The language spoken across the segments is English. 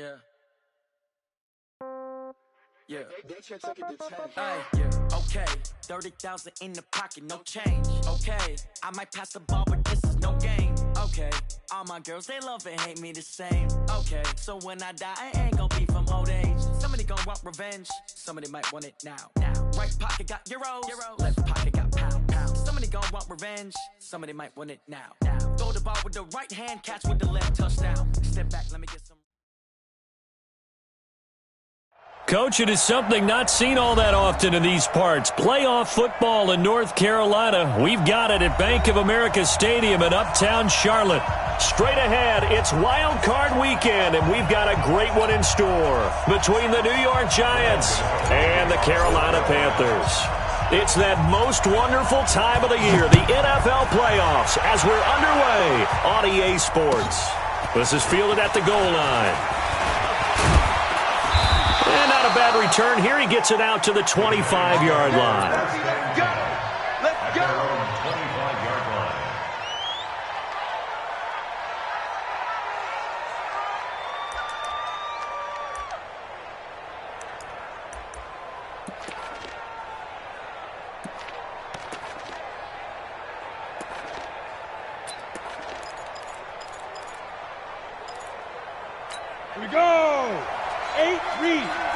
Yeah. Yeah. They should take it to 10. Hey, yeah. Okay. 30,000 in the pocket, no change. Okay. I might pass the ball, but this is no game. Okay. All my girls, they love and hate me the same. Okay. So when I die, I ain't gonna be from old age. Somebody gonna want revenge. Somebody might want it now. Right pocket got euros. Left pocket got pounds. Somebody gonna want revenge. Somebody might want it now. Throw the ball with the right hand, catch with the left, touchdown. Step back, let me get some. Coach, it is something not seen all that often in these parts. Playoff football in North Carolina. We've got it at Bank of America Stadium in Uptown Charlotte. Straight ahead, it's Wild Card Weekend, and we've got a great one in store between the New York Giants and the Carolina Panthers. It's that most wonderful time of the year, the NFL playoffs, as we're underway on EA Sports. This is fielded at the goal line. And not a bad return here. He gets it out to the 25-yard line. Let's go! Let's go! 25-yard line. Here we go! 8-3.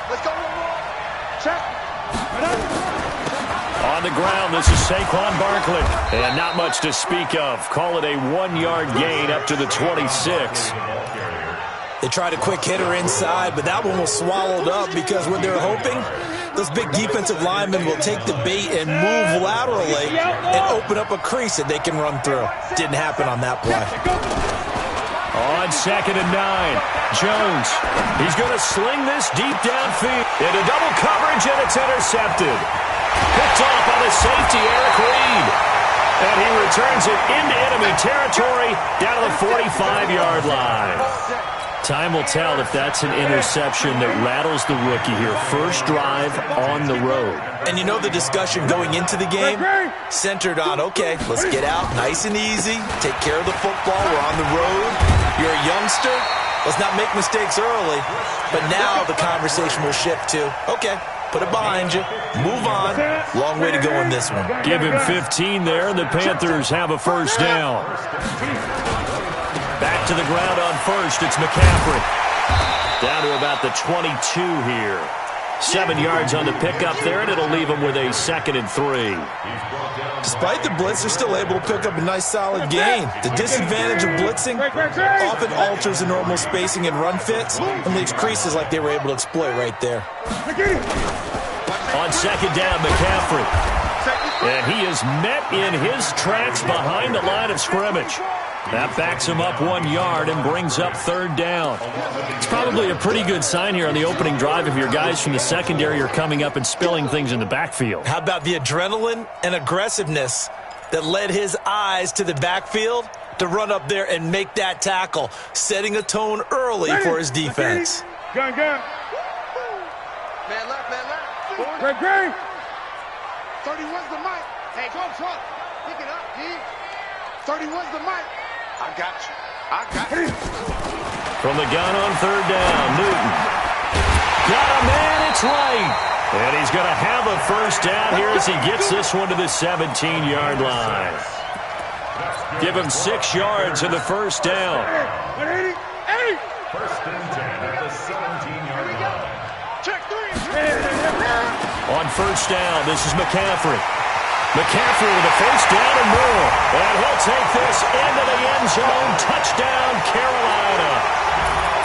Let's go! Check! On the ground, this is Saquon Barkley. And not much to speak of. Call it a 1-yard gain up to the 26. They tried a quick hitter inside, but that one was swallowed up because what they're hoping, those big defensive linemen will take the bait and move laterally and open up a crease that they can run through. Didn't happen on that play. On 2nd and 9, Jones. He's going to sling this deep downfield. Into double coverage, and it's intercepted. Picked off by the safety, Eric Reed. And he returns it into enemy territory down to the 45-yard line. Time will tell if that's an interception that rattles the rookie here. First drive on the road. And you know the discussion going into the game centered on, okay, let's get out nice and easy, take care of the football, we're on the road. You're a youngster, let's not make mistakes early. But now the conversation will shift to, okay, put it behind you, move on. Long way to go in this one. Give him 15 there, and the Panthers have a first down. Back to the ground on first, it's McCaffrey. Down to about the 22 here. 7 yards on the pickup there, and it'll leave him with a 2nd and 3. Despite the blitz, they're still able to pick up a nice solid gain. The disadvantage of blitzing often alters the normal spacing and run fits and leaves creases like they were able to exploit right there. On 2nd down, McCaffrey. And he is met in his tracks behind the line of scrimmage. That backs him up 1 yard and brings up 3rd down. It's probably a pretty good sign here on the opening drive if your guys from the secondary are coming up and spilling things in the backfield. How about the adrenaline and aggressiveness that led his eyes to the backfield to run up there and make that tackle, setting a tone early for his defense. Gun. Man left. Great. 31's the mic. Hey, go truck. Pick it up, G. 31's the mic. I got you. From the gun on 3rd down, Newton. Got a man, it's late. And he's going to have a first down here as he gets this one to the 17-yard line. Give him 6 yards in the first down. 180. First and 10 at the 17-yard line. Check 3. On first down, this is McCaffrey. McCaffrey with a first down and more. And he'll take this into the end zone. Touchdown, Carolina.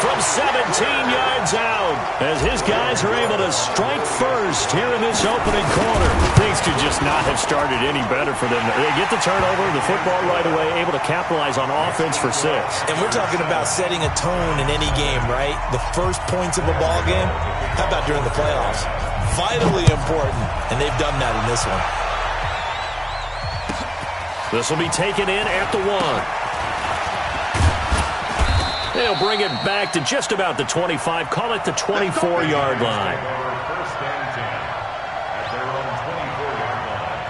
From 17 yards out, as his guys are able to strike first here in this opening quarter. Things could just not have started any better for them. They get the turnover, the football right away, able to capitalize on offense for 6. And we're talking about setting a tone in any game, right? The first points of a ball game. How about during the playoffs? Vitally important, and they've done that in this one. This will be taken in at the 1. They'll bring it back to just about the 25. Call it the 24-yard line. First and 10 at their own 24-yard line.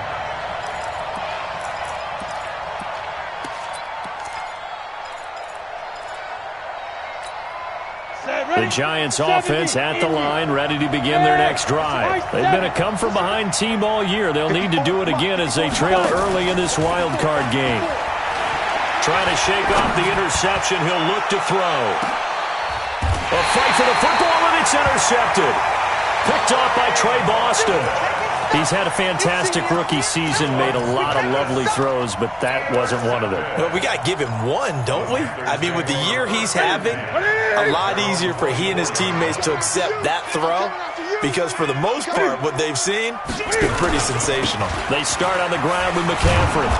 The Giants offense at the line, ready to begin their next drive. They've been a come-from-behind team all year. They'll need to do it again as they trail early in this wild card game. Trying to shake off the interception. He'll look to throw. A fight for the football, and it's intercepted. Picked off by Trey Boston. He's had a fantastic rookie season, made a lot of lovely throws, but that wasn't one of them. Well, we got to give him one, don't we? I mean, with the year he's having, a lot easier for he and his teammates to accept that throw because for the most part, what they've seen, it's been pretty sensational. They start on the ground with McCaffrey,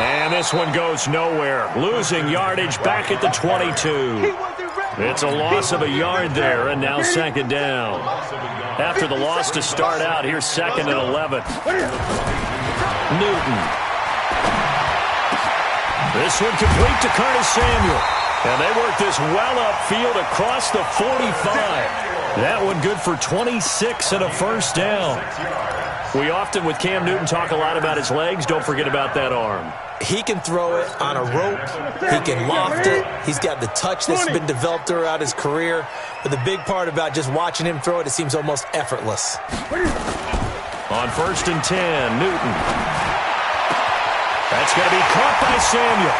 and this one goes nowhere. Losing yardage back at the 22. It's a loss of a yard there, and now second down. After the loss to start out, here's second and 11. Newton. This one complete to Curtis Samuel. And they work this well upfield across the 45. That one good for 26 and a first down. We often, with Cam Newton, talk a lot about his legs. Don't forget about that arm. He can throw it on a rope. He can loft it. He's got the touch that's been developed throughout his career. But the big part about just watching him throw it, it seems almost effortless. On first and 10, Newton. That's going to be caught by Samuel.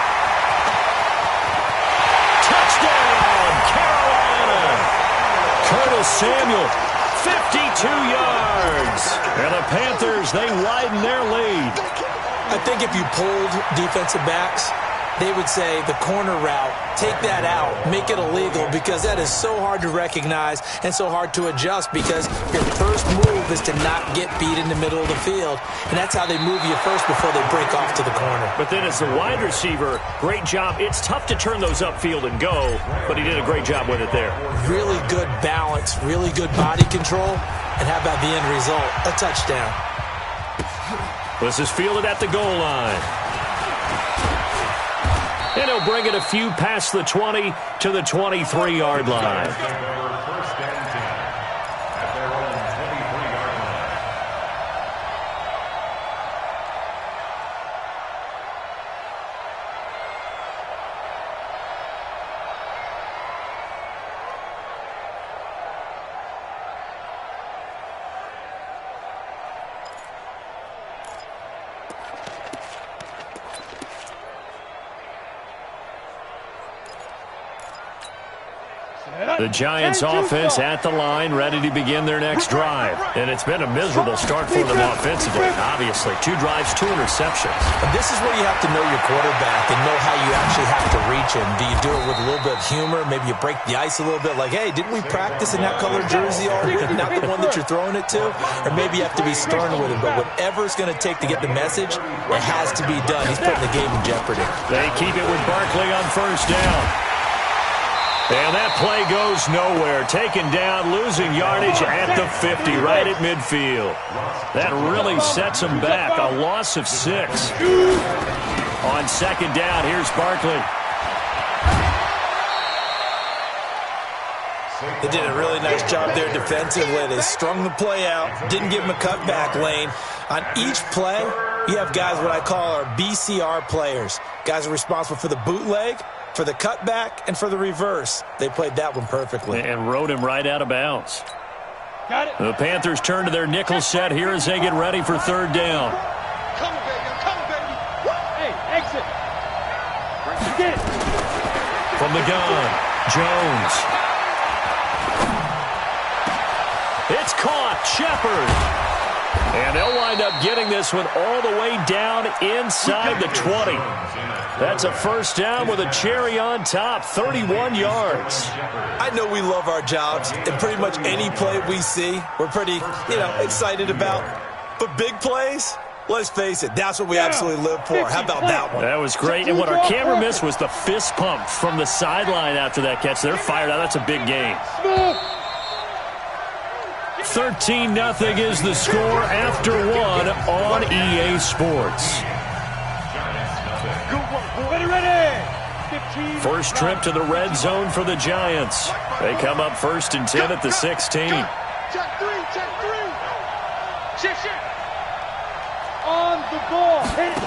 Touchdown, Carolina! Curtis Samuel, 52 yards. And the Panthers, they widen their lead. I think if you polled defensive backs, they would say the corner route, take that out, make it illegal, because that is so hard to recognize and so hard to adjust because your first move is to not get beat in the middle of the field. And that's how they move you first before they break off to the corner. But then as the wide receiver, great job. It's tough to turn those upfield and go, but he did a great job with it there. Really good balance, really good body control. And how about the end result? A touchdown. This is fielded at the goal line. And he'll bring it a few past the 20 to the 23-yard line. First and 10 at their own 23-yard line. The Giants offense at the line, ready to begin their next drive. And it's been a miserable start for them offensively, obviously. 2 drives, 2 interceptions. This is where you have to know your quarterback and know how you actually have to reach him. Do you do it with a little bit of humor? Maybe you break the ice a little bit, like, hey, didn't we practice in that colored jersey already? Not the one that you're throwing it to? Or maybe you have to be stern with him. But whatever it's going to take to get the message, it has to be done. He's putting the game in jeopardy. They keep it with Barkley on first down. And that play goes nowhere. Taken down, losing yardage at the 50, right at midfield. That really sets them back. A loss of 6. On second down, here's Barkley. They did a really nice job there defensively. They strung the play out, didn't give him a cutback lane. On each play, you have guys what I call our BCR players. Guys are responsible for the bootleg, for the cutback, and for the reverse. They played that one perfectly. And rode him right out of bounds. Got it. The Panthers turn to their nickel set here as they get ready for third down. Come on, baby. Come on, baby. Hey, exit. Get it. From the gun, Jones. It's caught, Shepard. And they'll wind up getting this one all the way down inside the 20. That's a first down with a cherry on top, 31 yards. I know we love our jobs, and pretty much any play we see, we're pretty, excited about. But big plays, let's face it, that's what we absolutely live for. How about that one? That was great. And what our camera missed was the fist pump from the sideline after that catch. They're fired out. That's a big game. 13-0 is the score after 1 on EA Sports. First trip to the red zone for the Giants. They come up first and 10 at the 16. Check 3, check 3. Shift. On the ball. Hit it.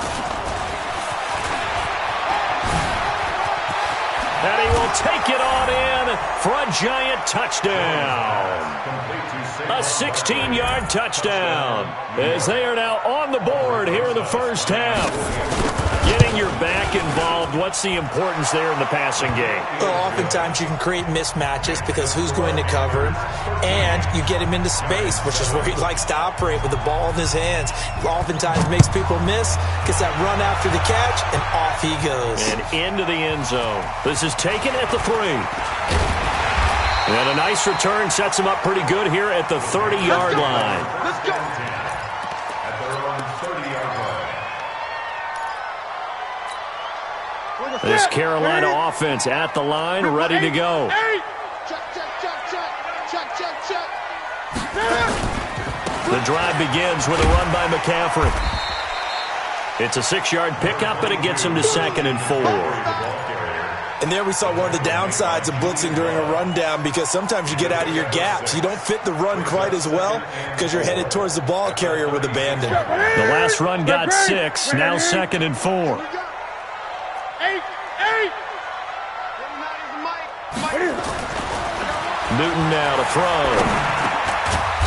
And he will take it on in for a giant touchdown. A 16-yard touchdown as they are now on the board here in the first half. Getting your back involved, what's the importance there in the passing game? Well, oftentimes you can create mismatches because who's going to cover him, and you get him into space, which is where he likes to operate with the ball in his hands. Oftentimes makes people miss, gets that run after the catch, and off he goes. And into the end zone. This is taken at the 3. And a nice return sets him up pretty good here at the 30-yard line. Let's go. At their own 30-yard line. This Carolina offense at the line, ready to go. Check, check, check, check. Check, check, check. The drive begins with a run by McCaffrey. It's a 6-yard pickup, and it gets him to 2nd and 4. And there we saw one of the downsides of blitzing during a rundown, because sometimes you get out of your gaps. You don't fit the run quite as well because you're headed towards the ball carrier with abandon. The last run got 6, now 2nd and 4. 8. Newton now to throw.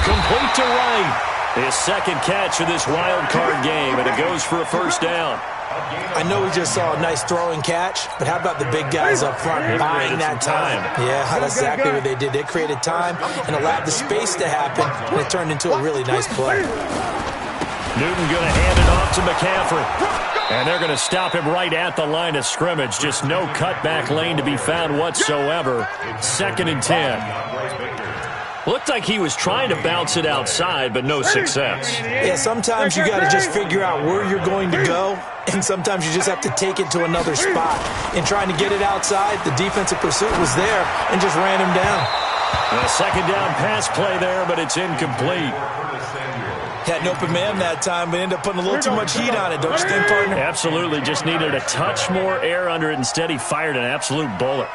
Complete to Wright. His second catch of this wild card game, and it goes for a first down. I know we just saw a nice throwing catch, but how about the big guys up front buying that time? Yeah, that's exactly what they did. They created time and allowed the space to happen, and it turned into a really nice play. Newton going to hand it off to McCaffrey. And they're going to stop him right at the line of scrimmage. Just no cutback lane to be found whatsoever. 2nd and 10. Looked like he was trying to bounce it outside, but no success. Yeah, sometimes you got to just figure out where you're going to go, and sometimes you just have to take it to another spot. In trying to get it outside, the defensive pursuit was there and just ran him down. A second down pass play there, but it's incomplete. Had an open man that time, but ended up putting a little too much heat on it, don't you think, partner? Absolutely, just needed a touch more air under it. Instead, he fired an absolute bullet.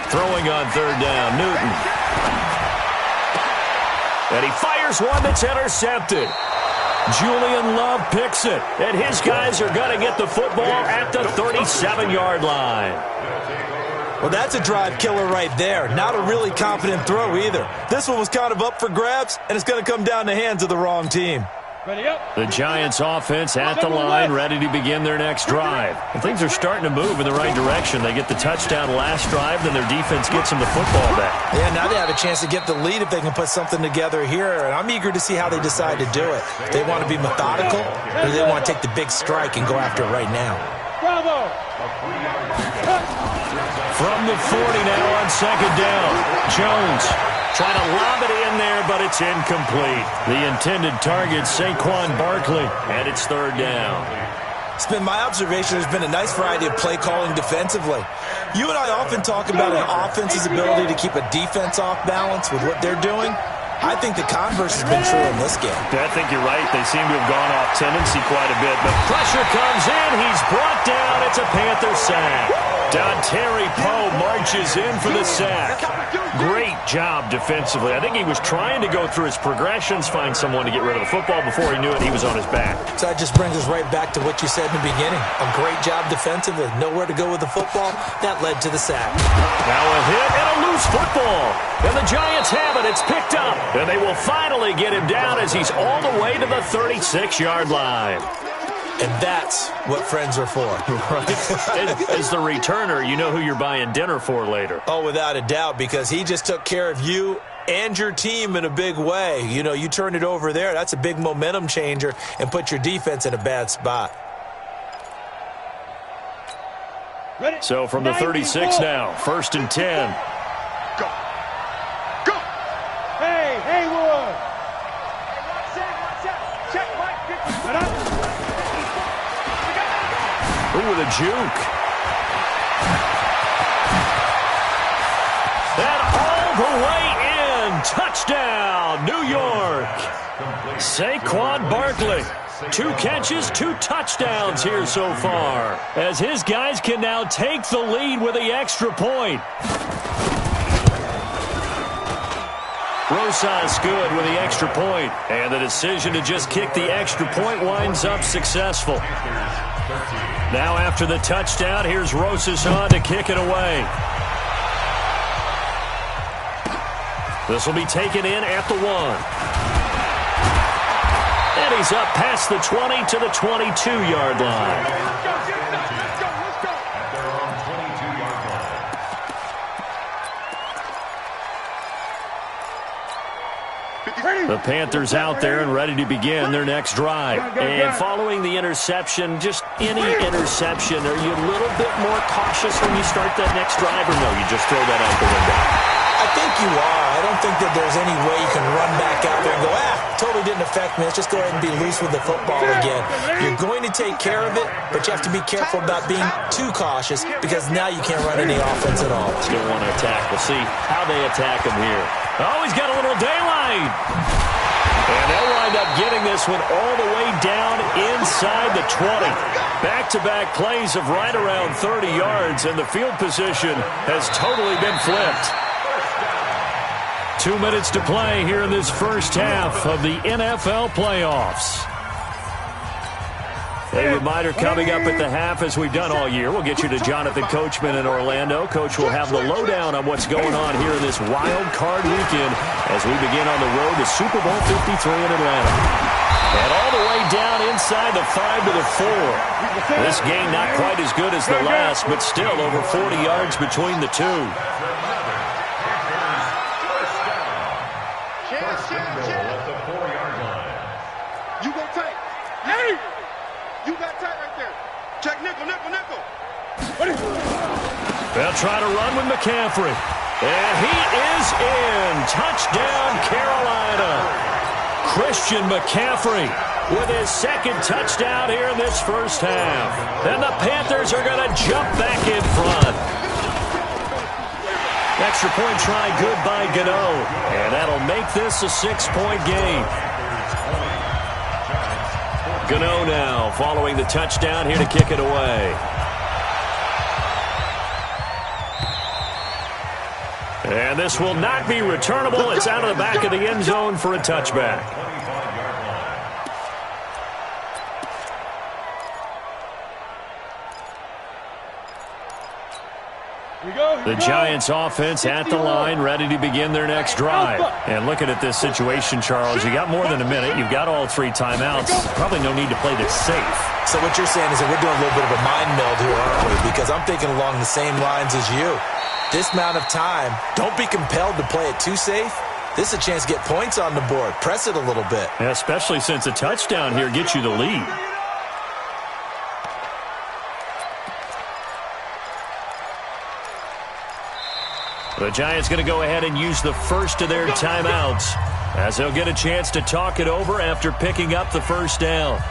Throwing on 3rd down, Newton. And he fires one that's intercepted. Julian Love picks it, and his guys are going to get the football at the 37-yard line. Well, that's a drive killer right there. Not a really confident throw either. This one was kind of up for grabs, and it's going to come down the hands of the wrong team. The Giants offense at the line, ready to begin their next drive. And things are starting to move in the right direction. They get the touchdown last drive, then their defense gets them the football back. Yeah, now they have a chance to get the lead if they can put something together here, and I'm eager to see how they decide to do it. If they want to be methodical, or do they want to take the big strike and go after it right now? Bravo! From the 40 now on 2nd down. Jones trying to lob it in there, but it's incomplete. The intended target, Saquon Barkley, and it's 3rd down. It's been my observation there's been a nice variety of play calling defensively. You and I often talk about an offense's ability to keep a defense off balance with what they're doing. I think the converse has been true in this game. I think you're right. They seem to have gone off tendency quite a bit, but pressure comes in. He's brought down. It's a Panther sack. Dontari Poe marches in for the sack. Great job defensively. I think he was trying to go through his progressions, find someone to get rid of the football. Before he knew it, he was on his back. So that just brings us right back to what you said in the beginning. A great job defensively. Nowhere to go with the football. That led to the sack. Now a hit and a loose football. And the Giants have it. It's picked up. And they will finally get him down as he's all the way to the 36-yard line. And that's what friends are for. Right. As the returner, you know who you're buying dinner for later. Oh, without a doubt, because he just took care of you and your team in a big way. You know, you turn it over there, that's a big momentum changer, and put your defense in a bad spot. So from the 36 now, 1st and 10. Go. Go. Hey, Haywood. Ooh, with a juke. And all the way in. Touchdown, New York. Saquon Barkley. 2 catches, 2 touchdowns here so far, as his guys can now take the lead with the extra point. Rosas good with the extra point, and the decision to just kick the extra point winds up successful. Now after the touchdown, here's Rosas on to kick it away. This will be taken in at the 1. And he's up past the 20 to the 22-yard line. The Panthers out there and ready to begin their next drive. And following the interception, just any interception, are you a little bit more cautious when you start that next drive, or no, you just throw that out the window? I think you are. I don't think that there's any way you can run back out there and go, totally didn't affect me. Let's just go ahead and be loose with the football again. You're going to take care of it, but you have to be careful about being too cautious because now you can't run any offense at all. Still want to attack. We'll see how they attack him here. Oh, he's got a little daylight. And they'll wind up getting this one all the way down inside the 20. Back-to-back plays of right around 30 yards, and the field position has totally been flipped. 2 minutes to play here in this first half of the NFL playoffs. A reminder coming up at the half, as we've done all year. We'll get you to Jonathan Coachman in Orlando. Coach will have the lowdown on what's going on here in this wild card weekend as we begin on the road to Super Bowl 53 in Atlanta. And all the way down inside the 5 to the 4. This game not quite as good as the last, but still over 40 yards between the two. You go tight. Hey! You got tight right there. Check nickel. They'll try to run with McCaffrey. And he is in. Touchdown, Carolina. Christian McCaffrey with his second touchdown here in this first half. And the Panthers are going to jump back in front. Extra point try good by Gano. And that'll make this a 6-point game. Gano now following the touchdown here to kick it away. And this will not be returnable. It's out of the back of the end zone for a touchback. The Giants offense at the line, ready to begin their next drive. And looking at this situation, Charles, you got more than a minute. You've got all 3 timeouts. Probably no need to play this safe. So what you're saying is that we're doing a little bit of a mind meld here, aren't we? Because I'm thinking along the same lines as you. This amount of time, don't be compelled to play it too safe. This is a chance to get points on the board. Press it a little bit. Yeah, especially since a touchdown here gets you the lead. The Giants going to go ahead and use the first of their timeouts as they'll get a chance to talk it over after picking up the first down.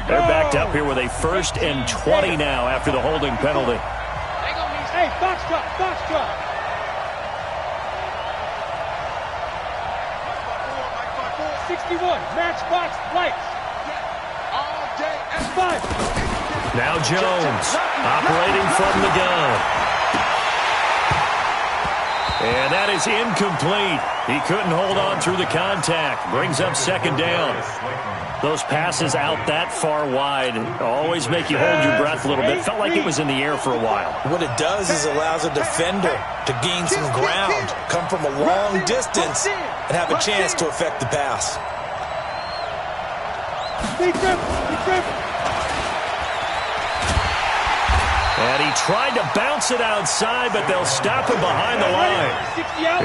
They're backed up here with a 1st and 20 now after the holding penalty. Hey, box drop. 61, matchbox lights. All day and F5. Now Jones operating from the gun. And that is incomplete. He couldn't hold on through the contact. Brings up 2nd down. Those passes out that far wide always make you hold your breath a little bit. Felt like it was in the air for a while. What it does is allows a defender to gain some ground, come from a long distance, and have a chance to affect the pass. Deep grip. And he tried to bounce it outside, but they'll stop him behind the line.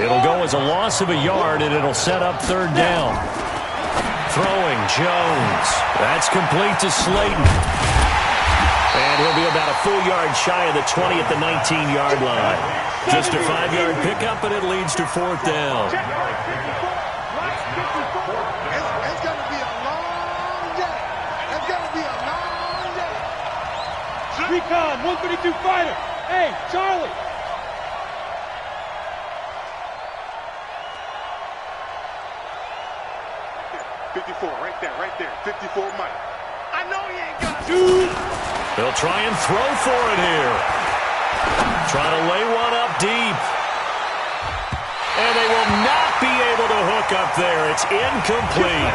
It'll go as a loss of a yard, and it'll set up 3rd down. Throwing Jones. That's complete to Slayton. And he'll be about a full yard shy of the 20 at the 19-yard line. Just a 5-yard pickup, and it leads to 4th down. It's going to be a long day. It's going to be a long day. Recon, 132 fighter. Hey, Charlie. Right there. 54 Mike. I know he ain't got Dude. They'll try and throw for it here. Trying to lay one up deep. And they will not be able to hook up there. It's incomplete.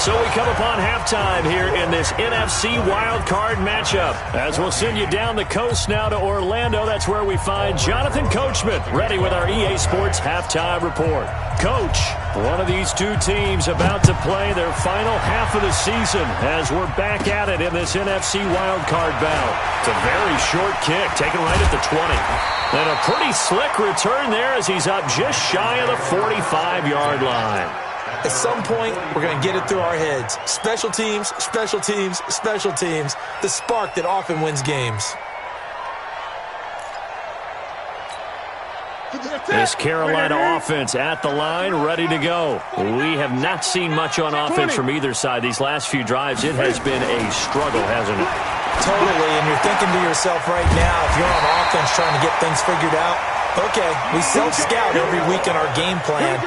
So we come upon halftime here in this NFC wildcard matchup. As we'll send you down the coast now to Orlando, that's where we find Jonathan Coachman, ready with our EA Sports halftime report. Coach, one of these two teams about to play their final half of the season as we're back at it in this NFC wildcard bout. It's a very short kick, taken right at the 20. And a pretty slick return there as he's up just shy of the 45-yard line. At some point, we're going to get it through our heads. Special teams, special teams, special teams. The spark that often wins games. This Carolina offense at the line, ready to go. We have not seen much on offense from either side. These last few drives, it has been a struggle, hasn't it? Totally, and you're thinking to yourself right now, if you're on offense trying to get things figured out, okay, we self-scout every week in our game plan.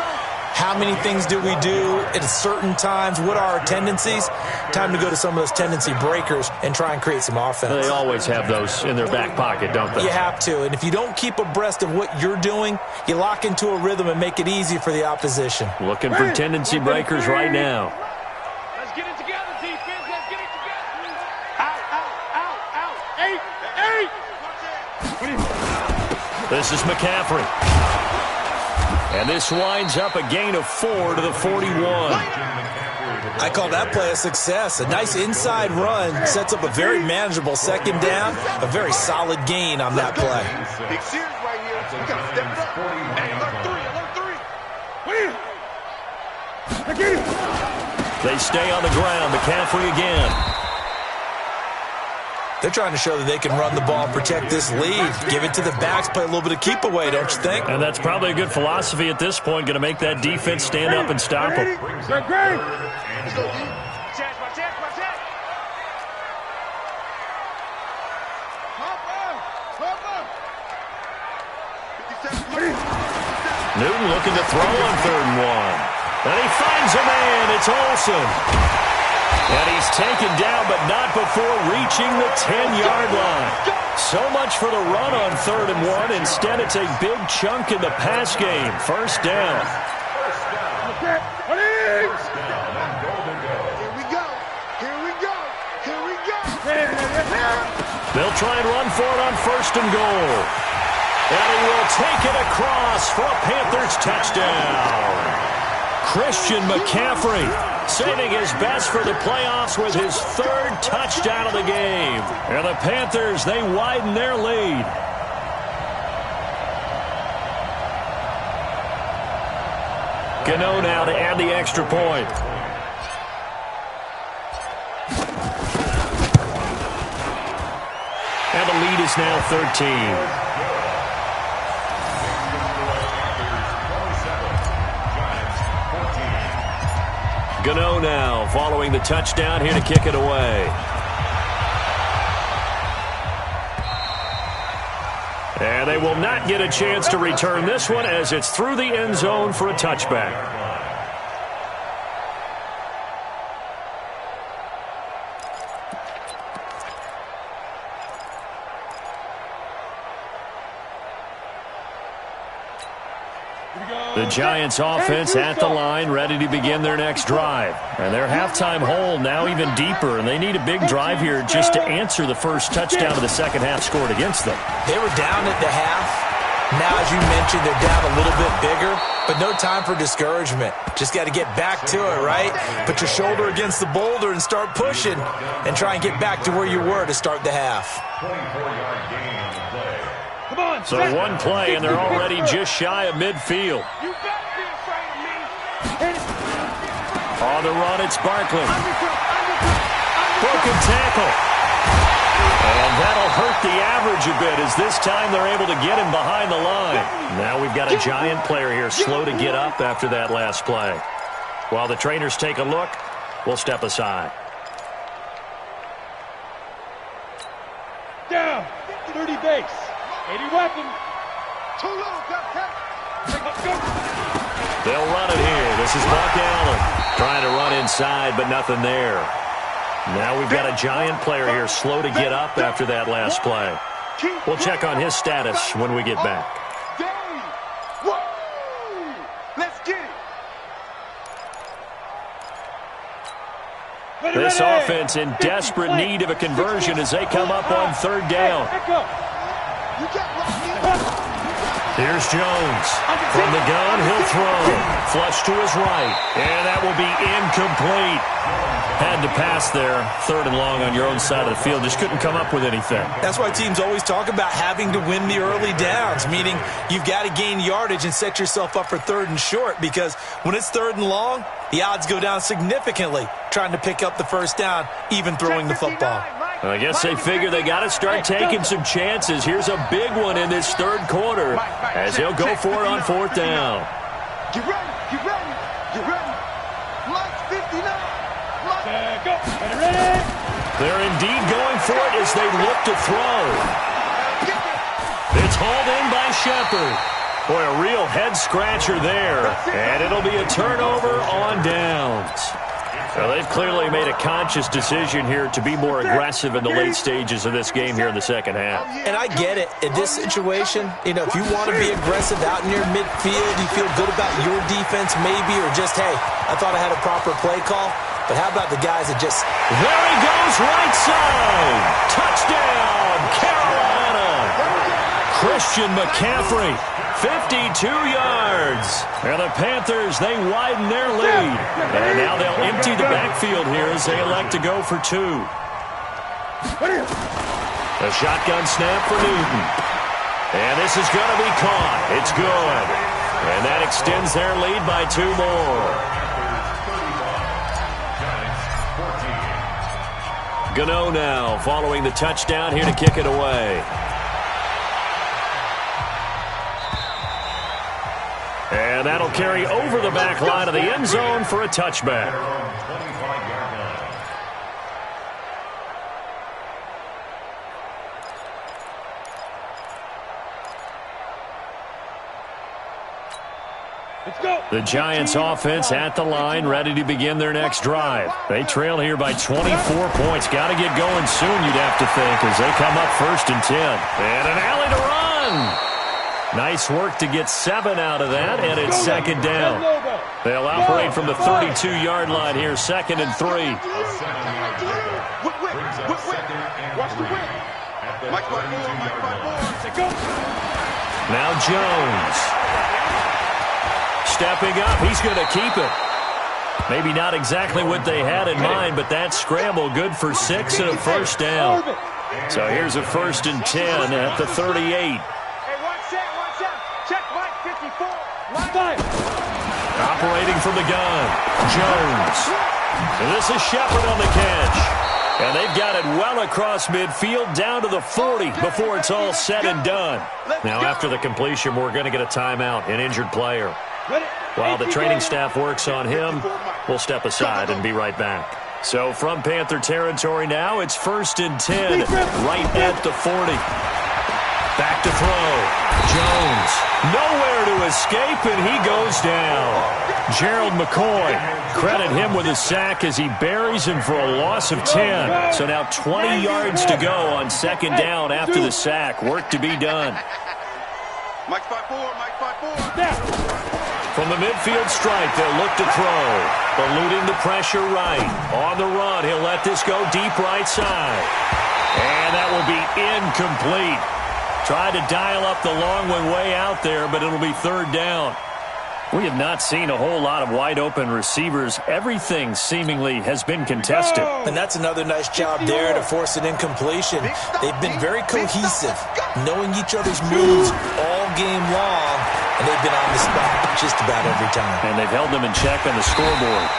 How many things do we do at certain times? What are our tendencies? Time to go to some of those tendency breakers and try and create some offense. They always have those in their back pocket, don't they? You have to, and if you don't keep abreast of what you're doing, you lock into a rhythm and make it easy for the opposition. Looking for tendency breakers right now. Let's get it together, defense. Let's get it together. Out. 8. This is McCaffrey. And this winds up a gain of 4 to the 41. I call that play a success. A nice inside run sets up a very manageable second down. A very solid gain on that play. Big series right here. We got to step it up. Hey, alert 3. They stay on the ground. McCaffrey again. They're trying to show that they can run the ball and protect this lead. Give it to the backs, play a little bit of keep away, don't you think? And that's probably a good philosophy at this point, going to make that defense stand up and stop them. Newton looking to throw on 3rd and 1. And he finds a man. It's Olsen. And he's taken down, but not before reaching the 10-yard line. So much for the run on 3rd and 1. Instead, it's a big chunk in the pass game. First down. Here we go. They'll try and run for it on 1st and goal. And he will take it across for a Panthers touchdown. Christian McCaffrey saving his best for the playoffs with his 3rd touchdown of the game. And the Panthers, they widen their lead. Gano now to add the extra point. And the lead is now 13. Gano now following the touchdown here to kick it away. And they will not get a chance to return this one as it's through the end zone for a touchback. The Giants offense at the line, ready to begin their next drive. And their halftime hole now even deeper, and they need a big drive here just to answer the first touchdown of the second half scored against them. They were down at the half. Now, as you mentioned, they're down a little bit bigger, but no time for discouragement. Just got to get back to it, right? Put your shoulder against the boulder and start pushing and try and get back to where you were to start the half. 24-yard gain on the play. So one play, and they're already just shy of midfield. You better be afraid of me. On the run, it's Barkley. Broken tackle. And that'll hurt the average a bit as this time they're able to get him behind the line. Now we've got a Giant player here slow to get up after that last play. While the trainers take a look, we'll step aside. Down. 30 base. 80 weapon. Too low, They'll run it here. This is Buck Allen trying to run inside, but nothing there. Now we've got a Giant player here slow to get up after that last play. We'll check on his status when we get back. Let's get it. This offense in desperate need of a conversion as they come up on third down. Here's Jones. From the gun, he'll throw. Flush to his right. And that will be incomplete. Had to pass there. Third and long on your own side of the field. Just couldn't come up with anything. That's why teams always talk about having to win the early downs, meaning you've got to gain yardage and set yourself up for third and short, because when it's third and long, the odds go down significantly trying to pick up the first down, even throwing the football. I guess they figure they got to start taking some chances. Here's a big one in this third quarter as he'll go for it on fourth down. Get ready, get ready, get ready. Lights 59. They're indeed going for it as they look to throw. It's hauled in by Shepard. Boy, a real head-scratcher there. And it'll be a turnover on downs. Well, they've clearly made a conscious decision here to be more aggressive in the late stages of this game here in the second half. And I get it. In this situation, if you want to be aggressive out near midfield, you feel good about your defense maybe, or just, hey, I thought I had a proper play call. But how about the guys that just... There he goes, right side. Touchdown, Carolina. Christian McCaffrey, 52 yards. And the Panthers, they widen their lead. And now they'll empty the backfield here as they elect to go for two. A shotgun snap for Newton. And this is going to be caught. It's good. And that extends their lead by two more. Gano now following the touchdown here to kick it away. And that'll carry over the back line of the end zone for a touchback. The Giants offense at the line, ready to begin their next drive. They trail here by 24 points. Got to get going soon, you'd have to think, as they come up 1st and 10. And an alley to run. Nice work to get 7 out of that, and it's second down. They'll operate from the 32-yard line here, 2nd and 3. Now Jones. Stepping up, he's going to keep it. Maybe not exactly what they had in mind, but that scramble good for 6 and a first down. So here's a 1st and 10 at the 38. Hey, watch that. Check Mike 54. Operating from the gun, Jones. And this is Shepard on the catch. And they've got it well across midfield down to the 40 before it's all said and done. Now after the completion, we're going to get a timeout, an injured player. While the training staff works on him, we'll step aside and be right back. So from Panther territory now, it's 1st and 10, right at the 40. Back to throw. Jones, nowhere to escape, and he goes down. Gerald McCoy, credit him with a sack as he buries him for a loss of 10. So now 20 yards to go on 2nd down after the sack. Work to be done. Mike 5-4. From the midfield stripe, they'll look to throw. Eluding the pressure right. On the run, he'll let this go deep right side. And that will be incomplete. Tried to dial up the long one way out there, but it'll be 3rd down. We have not seen a whole lot of wide-open receivers. Everything seemingly has been contested. And that's another nice job there to force an incompletion. They've been very cohesive, knowing each other's moves all game long, and they've been on the spot just about every time. And they've held them in check on the scoreboard.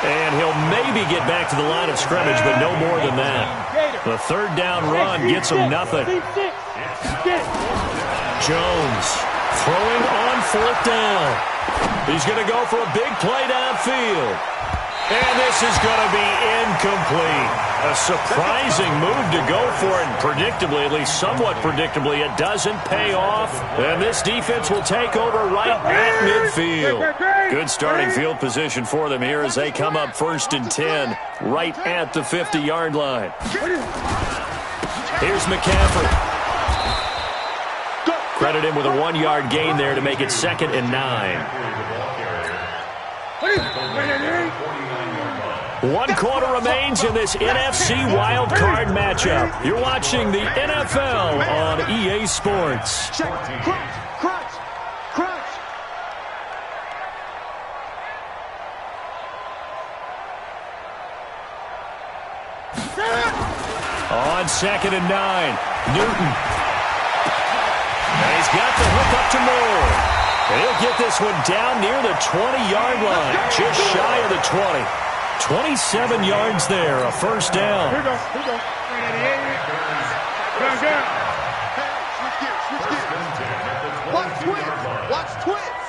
And he'll maybe get back to the line of scrimmage, but no more than that. The 3rd down run gets him nothing. Jones throwing on 4th down. He's going to go for a big play downfield. And this is going to be incomplete. A surprising move to go for it, and predictably, at least somewhat predictably, it doesn't pay off. And this defense will take over right at midfield. Good starting field position for them here as they come up 1st and 10, right at the 50-yard line. Here's McCaffrey. Credit him with a 1-yard gain there to make it 2nd and 9. One quarter remains in this NFC Wild Card matchup. You're watching the NFL on EA Sports. Check. Crunch. On 2nd and 9, Newton. And he's got the hook up to Moore. And he'll get this one down near the 20-yard line, just shy of the 20. 27 yards there, a first down. Here we go. Good. Hey, switch gears. Watch twins.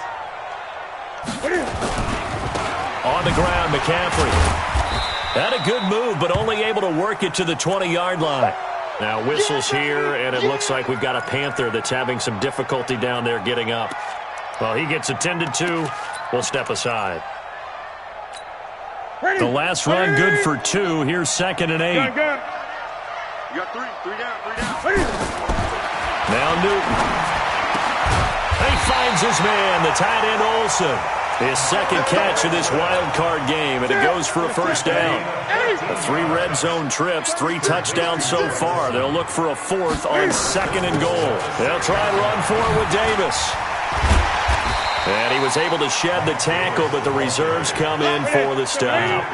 On the ground, McCaffrey. Had a good move, but only able to work it to the 20-yard line. Now whistles here, and it looks like we've got a Panther that's having some difficulty down there getting up. Well, he gets attended to. We'll step aside. The last run good for 2. Here's 2nd and 8. You got three down. Now Newton. He finds his man, the tight end Olsen. His second catch of this wild card game, and it goes for a first down. 3 red zone trips, 3 touchdowns so far. They'll look for a 4th on 2nd and goal. They'll try and run for it with Davis. And he was able to shed the tackle, but the reserves come in for the stop.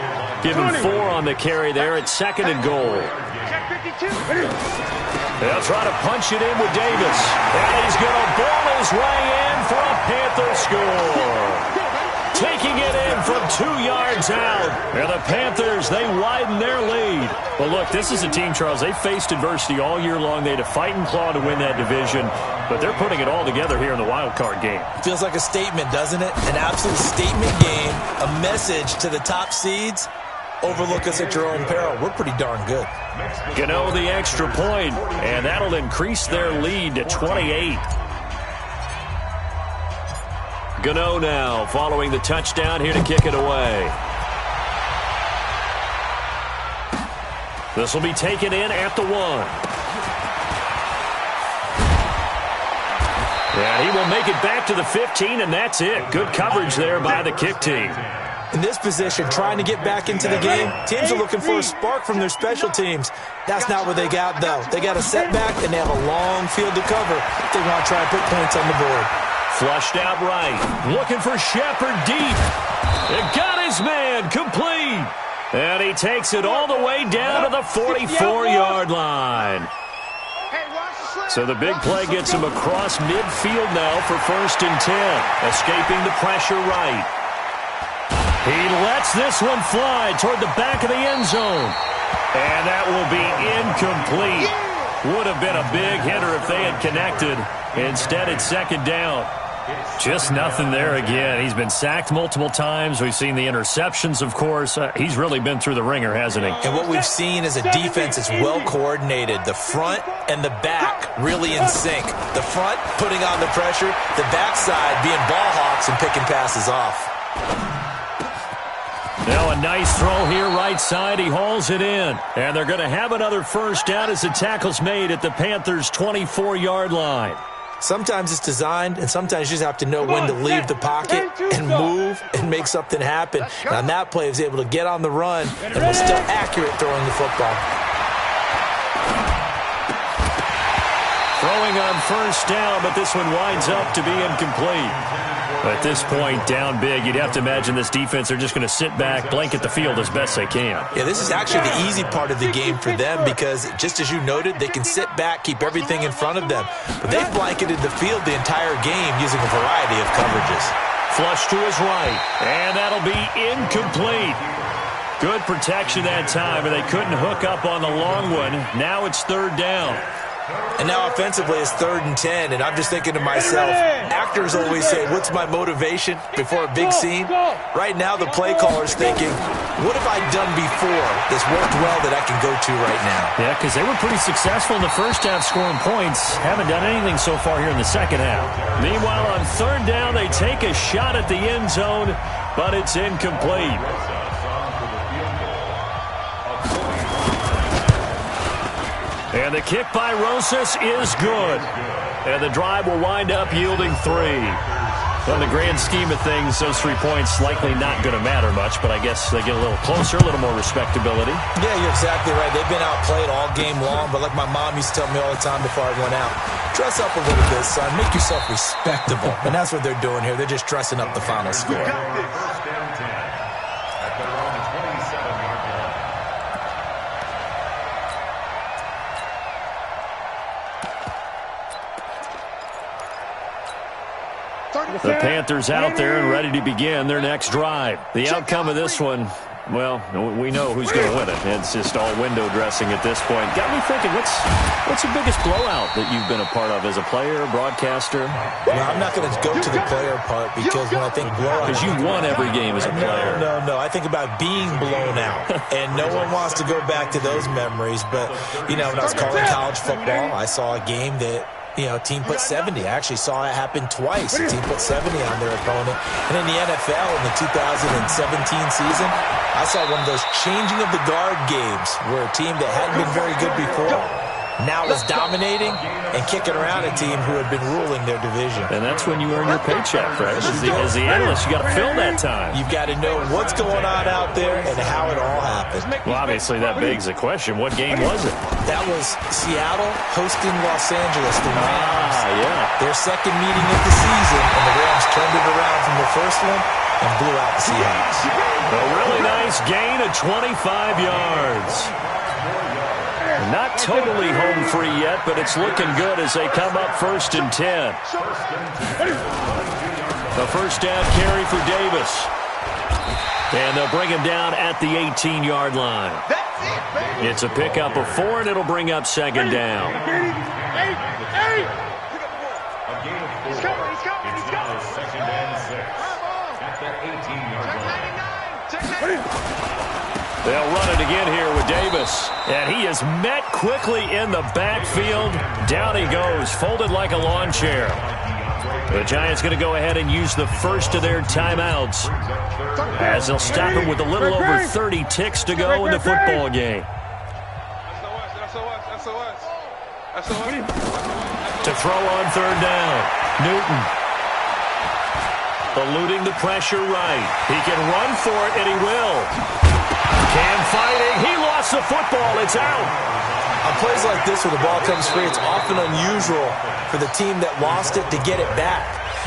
Give him 4 on the carry there at 2nd and goal. They'll try to punch it in with Davis. And he's going to ball his way in for a Panther score. Taking it in from 2 yards out. And the Panthers, they widen their lead. Well, look, this is a team, Charles, they faced adversity all year long. They had to fight and claw to win that division. But they're putting it all together here in the wild card game. Feels like a statement, doesn't it? An absolute statement game. A message to the top seeds. Overlook us at your own peril. We're pretty darn good. Gano the extra point, and that'll increase their lead to 28. Gano now following the touchdown here to kick it away. This will be taken in at the 1. And he will make it back to the 15, and that's it. Good coverage there by the kick team. In this position, trying to get back into the game, teams are looking for a spark from their special teams. That's not what they got, though. They got a setback, and they have a long field to cover if they want to try and put points on the board. Flushed out right. Looking for Shepard deep. It got his man complete. And he takes it all the way down to the 44-yard line. So the big play gets him across midfield now for 1st and 10. Escaping the pressure right. He lets this one fly toward the back of the end zone. And that will be incomplete. Would have been a big hitter if they had connected. Instead, it's 2nd down. Just nothing there again. He's been sacked multiple times. We've seen the interceptions, of course. He's really been through the ringer, hasn't he? And what we've seen is a defense that's well coordinated. The front and the back really in sync. The front putting on the pressure. The backside being ball hawks and picking passes off. Now a nice throw here right side. He hauls it in. And they're going to have another first down as the tackle's made at the Panthers' 24-yard line. Sometimes it's designed, and sometimes you just have to know when to leave the pocket and move and make something happen. And on that play, he was able to get on the run and was still accurate throwing the football. Throwing on first down, but this one winds up to be incomplete. At this point, down big, you'd have to imagine this defense, they're just going to sit back, blanket the field as best they can. Yeah, this is actually the easy part of the game for them because, just as you noted, they can sit back, keep everything in front of them. But they've blanketed the field the entire game using a variety of coverages. Flush to his right, and that'll be incomplete. Good protection that time, and they couldn't hook up on the long one. Now it's 3rd down. And now offensively it's 3rd and 10, and I'm just thinking to myself, actors always say, what's my motivation before a big scene? Right now the play caller's thinking, what have I done before that's worked well that I can go to right now? Yeah, because they were pretty successful in the first half scoring points. Haven't done anything so far here in the second half. Meanwhile, on 3rd down, they take a shot at the end zone, but it's incomplete. And the kick by Rosas is good. And the drive will wind up yielding 3. In the grand scheme of things, those 3 points likely not going to matter much, but I guess they get a little closer, a little more respectability. Yeah, you're exactly right. They've been outplayed all game long, but like my mom used to tell me all the time before I went out, dress up a little bit, son. Make yourself respectable. And that's what they're doing here. They're just dressing up the final score. First down 10 at their own 27-yard line. The Panthers out there and ready to begin their next drive. The outcome of this one, well, we know who's going to win it. It's just all window dressing at this point. Got me thinking, what's the biggest blowout that you've been a part of as a player, broadcaster? Well, I'm not going to go to the player part because when I think blowout... Because you won every game as a player. No. I think about being blown out. And no one wants to go back to those memories. But, when I was calling college football, I saw a game that... a team put 70. I actually saw it happen twice. A team put 70 on their opponent. And in the NFL in the 2017 season, I saw one of those changing of the guard games where a team that hadn't been very good before now was dominating and kicking around a team who had been ruling their division. And that's when you earn your paycheck, right? As the analyst, you got to fill that time. You've got to know what's going on out there and how it all happened. Well, obviously, that begs the question, what game was it? That was Seattle hosting Los Angeles. The Rams. Yeah. Their second meeting of the season, and the Rams turned it around from the first one and blew out the Seahawks. A really nice gain of 25 yards. Not totally home free yet, but it's looking good as they come up 1st and 10. The first down carry for Davis. And they'll bring him down at the 18-yard line. It's a pickup of 4, and it'll bring up 2nd down. He's coming. It's now 2nd and 6 at the 18-yard line. They'll run it again here with Davis. And he is met quickly in the backfield. Down he goes, folded like a lawn chair. The Giants going to go ahead and use the first of their timeouts as they'll stop it with a little over 30 ticks to go in the football game. To throw on 3rd down, Newton. Eluding the pressure right. He can run for it, and he will. Cam fighting. He lost the football. It's out. On plays like this where the ball comes free, it's often unusual for the team that lost it to get it back.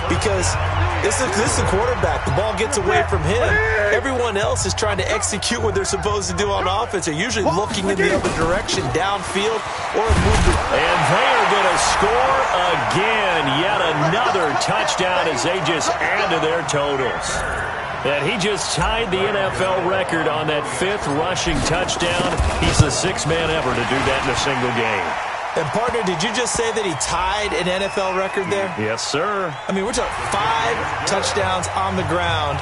Because this is the quarterback. The ball gets away from him. Everyone else is trying to execute what they're supposed to do on offense. They're usually looking in the other direction, downfield, or moving. And they are going to score again. Yet another touchdown as they just add to their totals. And he just tied the NFL record on that 5th rushing touchdown. He's the 6th man ever to do that in a single game. And, partner, did you just say that he tied an NFL record there? Yes, sir. I mean, we're talking 5 touchdowns on the ground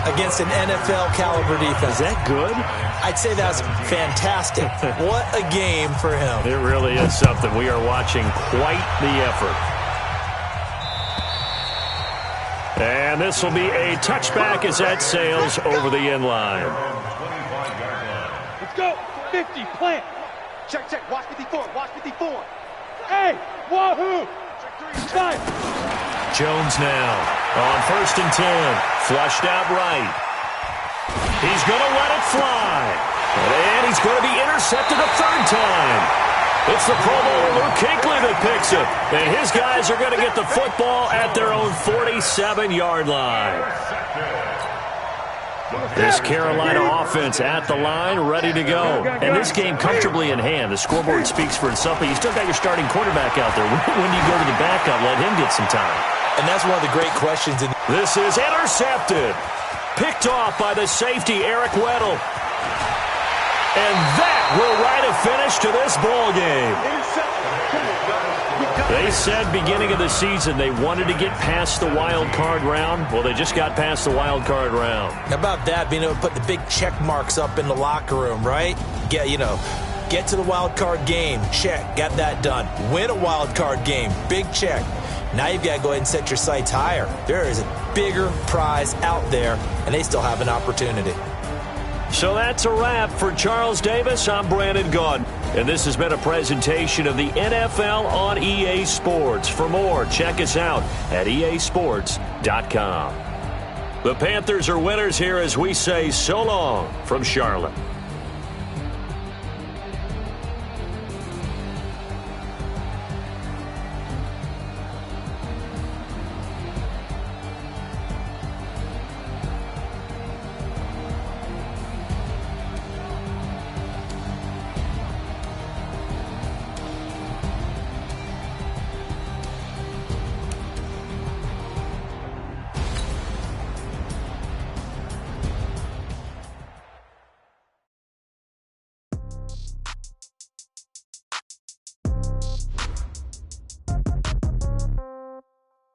against an NFL-caliber defense. Is that good? I'd say that's fantastic. What a game for him. It really is something. We are watching quite the effort. And this will be a touchback as that sails over the end line. Let's go. 50, plant. Check. Watch 54. Hey, wahoo. Check 3. Jones now on 1st and 10. Flushed out right. He's going to let it fly. And he's going to be intercepted a 3rd time. It's the Pro Bowler Luke Kuechly that picks it. And his guys are going to get the football at their own 47-yard line. This Carolina offense at the line, ready to go. And this game comfortably in hand. The scoreboard speaks for itself, but you still got your starting quarterback out there. When do you go to the backup, let him get some time? And that's one of the great questions. This is intercepted. Picked off by the safety, Eric Weddle. And that will write a finish to this ball game. They said beginning of the season they wanted to get past the wild card round. Well, they just got past the wild card round. How about that, being able to put the big check marks up in the locker room, right? Get to the wild card game, check, got that done. Win a wild card game, big check. Now you've got to go ahead and set your sights higher. There is a bigger prize out there, and they still have an opportunity. So that's a wrap. For Charles Davis, I'm Brandon Gaudin. And this has been a presentation of the NFL on EA Sports. For more, check us out at easports.com. The Panthers are winners here as we say so long from Charlotte.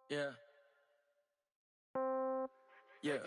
Yeah. Yeah.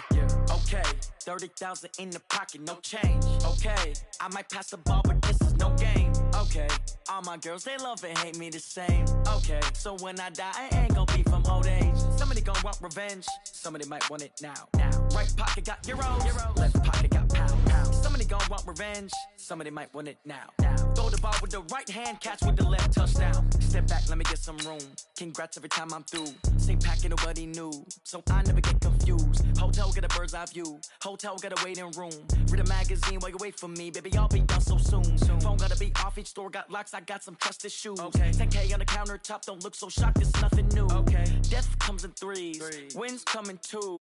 Yeah. Okay. 30,000 in the pocket, no change. Okay. I might pass the ball, but this is no game. Okay. All my girls, they love and hate me the same. Okay. So when I die, I ain't gonna be from old age. Somebody gonna want revenge. Somebody might want it now. Right pocket got euros. Left pocket got pound. Somebody gonna want revenge. Somebody might want it now. Throw the ball with the right hand, catch with the left, touchdown. Step back, let me get some room. Congrats every time I'm through. Same packet, nobody knew, so I never get confused. Hotel get a bird's eye view. Hotel got a waiting room. Read a magazine while you wait for me, baby. I'll be done so soon. Phone gotta be off, each store got locks. I got some trusted shoes. Okay. 10K on the countertop, don't look so shocked. It's nothing new. Okay. Death comes in threes. Wins come in twos.